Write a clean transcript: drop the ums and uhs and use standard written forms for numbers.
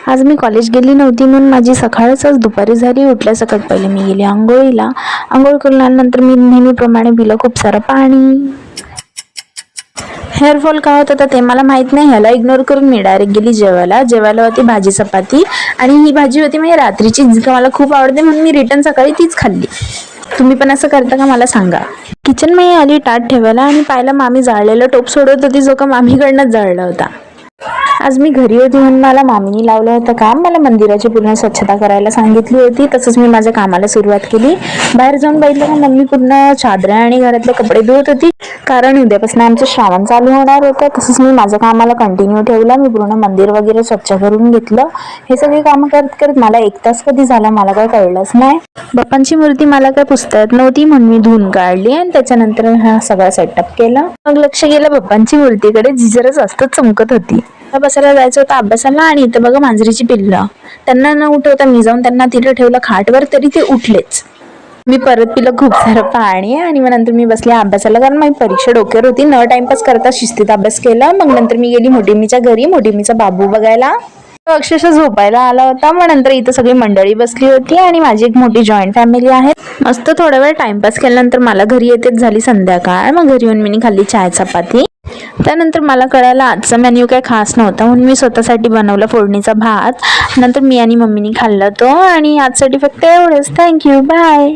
आज मी कॉलेज गेली नव्हती म्हणून माझी सकाळच दुपारी झाली. उठल्या सकट पहिले मी गेली आंघोळीला. आंघोळ करून आल्यानंतर मी नेहमीप्रमाणे पिलं खूप सारं पाणी. हेअरफॉल का होत होता ते मला माहीत नाही. ह्याला इग्नोर करून मी डायरेक्ट गेली जेवायला. जेवायला होती भाजी चपाती आणि ही भाजी होती म्हणजे रात्रीची, जी का मला खूप आवडते म्हणून मी रिटर्न सकाळी तीच खाल्ली. तुम्ही पण असं करता का मला सांगा. किचन मध्ये आली ताट ठेवायला आणि पाहिलं मामी जाळलेलं टोप सोडत होती, जो का मामीकडनंच जाळला होता. आज मी घरी होती म्हणून मला मामीनी लावलं होतं काम. मला मंदिराची पूर्ण स्वच्छता करायला सांगितली होती. तसंच मी माझ्या कामाला सुरुवात केली. बाहेर जाऊन बघितलं का मम्मी पूर्ण चादऱ्या आणि घरातले कपडे धुवत होती, कारण उद्यापासून आमचं श्रावण चालू होणार होतं. तसंच मी माझं कामाला कंटिन्यू ठेवलं. मी पूर्ण मंदिर वगैरे स्वच्छ करून घेतलं. हे सगळे कामं करत करत मला 1 तास कधी झाला मला काय कळलंच नाही. बाप्पांची मूर्ती मला काय पुसता येत नव्हती म्हणून मी धुवून काढली आणि त्याच्यानंतर हा सगळा सेटअप केला. मग लक्ष गेलं बाप्पांची मूर्तीकडे, जी जरा जास्त चमकत होती. बसायला जायचं होतं अभ्यासाला आणि इथं बघा मांजरीची पिल्लं. त्यांना न उठवता मी जाऊन त्यांना तिथं ठेवलं खाटवर, तरी ते उठलेच. मी परत पिलं खूप सारं पाणी आणि मग नंतर मी बसले अभ्यासाला, कारण माझी परीक्षा डोक्यावर होती. न टाइमपास करता शिस्तीत अभ्यास केला. मग नंतर मी गेली मोठीमीच्या घरी मोठीमीचा बाबू बघायला. तो अक्षरशः झोपायला आला होता. मग नंतर इथं सगळी मंडळी बसली होती आणि माझी एक मोठी जॉईंट फॅमिली आहे. मस्त थोडा वेळ टाइमपास केल्यानंतर मला घरी येतेच झाली संध्याकाळ. मग घरी येऊन मी खाल्ली चाय चपाती. त्यानंतर मला कळायला आजचा मेन्यू काय खास नव्हता म्हणून मी स्वतःसाठी बनवला फोडणीचा भात. नंतर मी आणि मम्मीनी खाल्ला तो आणि आजसाठी फक्त एवढंच. Thank you, bye.